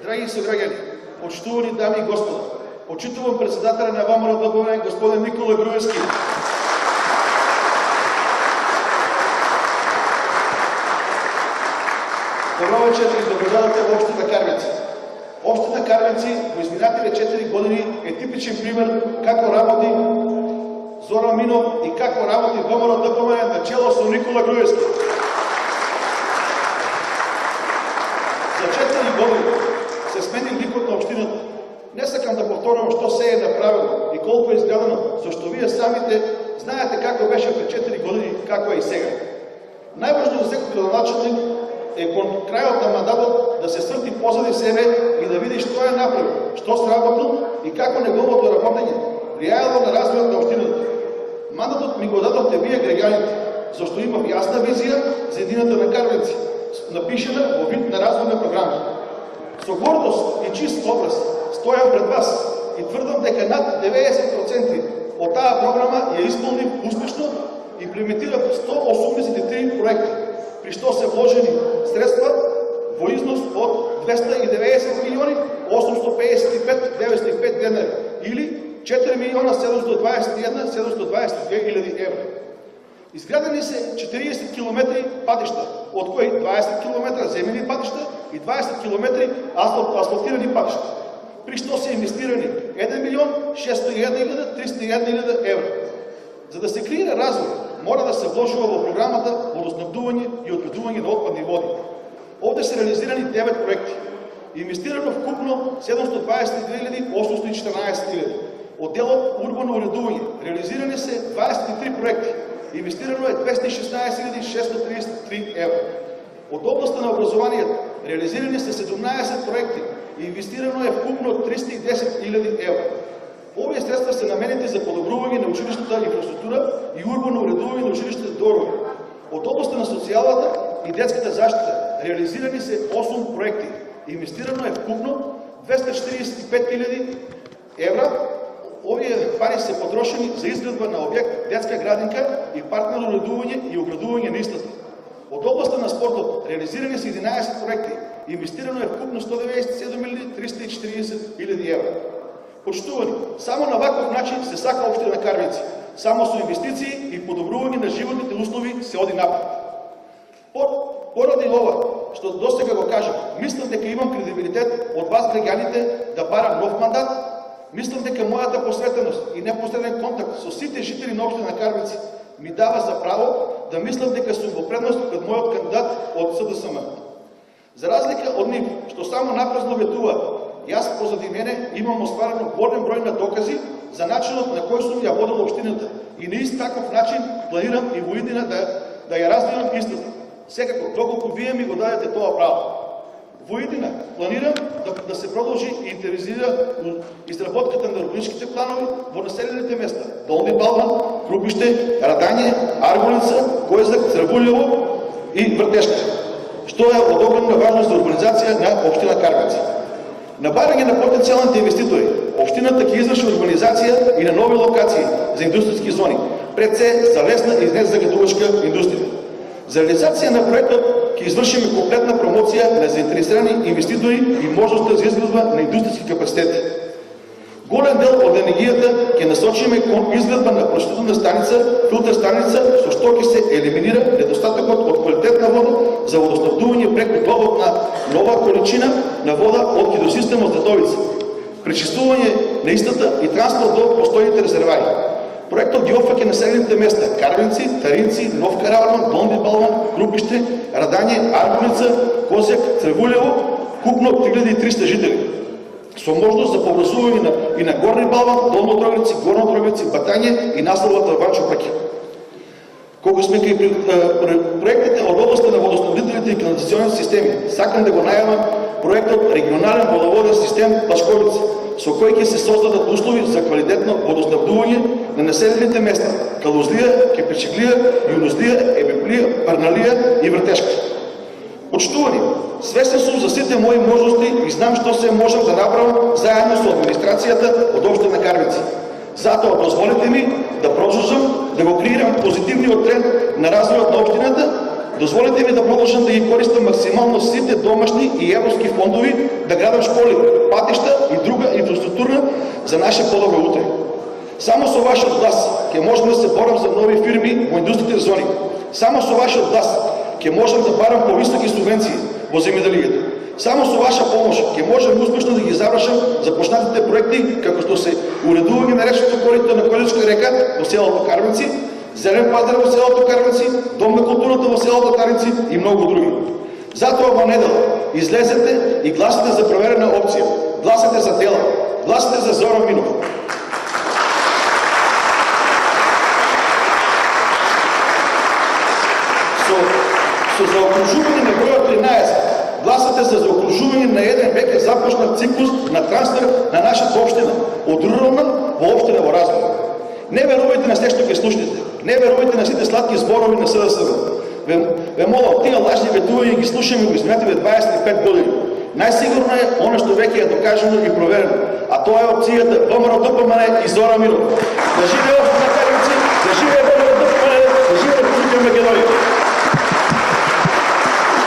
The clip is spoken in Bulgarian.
Драги съграждани, почитувани дами и господа, почитувам председателя на ВМРО ДБМ, господин Никола Груевски. Добро вечер и добродавате в община Карвенци. Община Карвенци во изминатите 4 години е типичен пример како работи Зоран Минов и како работи ВМРО ДБМ начело со Никола Груевски. За 4 години се смени ликот на общината. Не сакам да повторам што се е направено и колко е изгледано, зашто вие самите знаете како беше пред 4 години, како е и сега. Најважно за секој градоначелник е кон крајот на мандатот да се сврти позади себе и да види што е направил, што сработил и како неговото работење влијаело на развојот на общината. Мандатот ми го дадовте вие граѓаните, зашто имав јасна визија за едината на Карвенци, напишена во вид на развојна програма. Со гордост и чист образ стојам пред вас и тврдам дека над 90% од таа програма ја исполнив успешно и имплементирав 183 проекти, при што се вложени средства во износ од 290 милиони 855 905 денари или 4 милиона 721 722 хиляди евра. Изградени се 40 км патишта, од кои 20 км земени патишта и 20 км асфалтирани патишта, при што се инвестирани 1 милион 601 301 евра. За да се креира развој, мора да се вложува во програмата водоснабдување и одведување на отпадни води. Овде се реализирани 9 проекти. Инвестирано вкупно 722 814 хиляди. Од делот урбано уредување реализирани се 23 проекти. Инвестирано е 216 633 евра. Од областта на образованието реализирани се 17 проекти и инвестирано е вкупно 310 хиляди евра. Овие средства се наменети за подобрување на училищната инфраструктура и урбано уредување на училищните дворови. Од областта на социјалната и детската заштита реализирани се 8 проекти. Инвестирано е вкупно 245 хиляди евра. Овие пари се потрошени за изградба на објект детска градинка и партнерно уредување и оградување на истата. Од областта на спортот реализирани се 11 проекти. Инвестирано е вкупно 197 340 хиляди евра. Почитувани, само на ваков начин се сака општина Карвенци. Само со инвестиции и подобрување на животните услови се оди напред. Поради ова, што досега го кажам, мислам дека имам кредибилитет од вас граѓаните да барам нов мандат. Мислам дека мојата посветеност и непосреден контакт со сите жители на општина Карвенци ми дава за право да мислам дека сум во предност пред мојот кандидат од СДСМ. За разлика од нив, што само напразно ветуваат, јас позади мене имам остварено голем број на докази за начинот на кој сум ја водил општината и на ист таков начин планирам и во иднина да ја развивам истата. Секако, доколку вие ми го дадете тоа право. Во иднина планирам да се продолжи и интензивира изработката на урбанистичките планови во населените места Долни Балван, Крупиште, Радање, Аргулица, Којзак, Црвулево и Вртешка, што е од огромна важност за урбанизација на општина Карвенци. На барање на потенцијалните инвеститори, општината ќе изврши урбанизација и на нови локации за индустријски зони, пред се за лесна и незагадувачка индустрија. За реализација на проектот ќе извршиме комплетна промоција на заинтересирани инвеститори и можноста за изградба на индустријски капацитети. Голем дел од енергијата ќе насочиме кон изградба на прочистителна станица, филтер станица, со што ќе се елиминира недостатокот од квалитетна вода за водоснабдување преку добив на нова количина на вода од хидросистемот Златовица, пречистување на истата и транспорт до постојните резервари. Проектот ги опфаќа населените места Карвенци, Таринци, Нов Караван, Долни Балван, Крупиште, Радање, Аргулица, Козјак, Црвулево, купно 3300 жители, со можност за поврзување и на Горни Балван, Долно Дрогрици, Горно Дрогрици, Батање и населбата Ванчо Паќа. Колку сме кај проектите од областта на водоснабдителните и канализационните системи, сакам да го најавам проектот Регионален водоводен систем Пашковица, со кој ќе се создадат услови за квалитетно водоснабдување на населените места Калузлија, Кепечиглија, Јунузлија, Ебеплија, Парналија и Вртешка. Почитувани, свесен сум за сите мои можности и знам што се можам да направам заедно со администрацијата од општина Карвенци. Затоа дозволете ми да продолжам да го креирам позитивниот тренд на развојот на општината. Дозволете ми да продолжам да ги користам максимално сите домашни и европски фондови да градам школи, пътища и друга инфраструктура за наше по-добро утре. Само со вашиот глас ќе можем да се борам за нови фирми во индустријните зони. Само со вашиот глас ќе можем да барам повисоки субвенции во земјоделието. Само со ваша помош ќе можем успешно да ги завршам започнатите проекти, како што се уредување на речното корито на Колевска река во селото Карвенци, зелен пазар во селото Карвенци, дом на културата во селото Таринци и многу други. Затоа во недела излезете и гласате за проверена опција. Гласате за дела. Гласате за Зоран Минов. Со заокружување на бројот 13, гласате за заокружување на еден веќе започнат циклус на трансфер на нашата општина од рурална во општина во развој. Не верувајте на се што ќе слушнете. Не верувајте на сите сладки зборови на СДСМ. Ве молам, тие лажни ветувања ги слушаме во изминативе 25 години. Најсигурно е оно што веќе е докажано и проверено, а тоа е опцијата ВМРО ДПМН и Зоран Минов.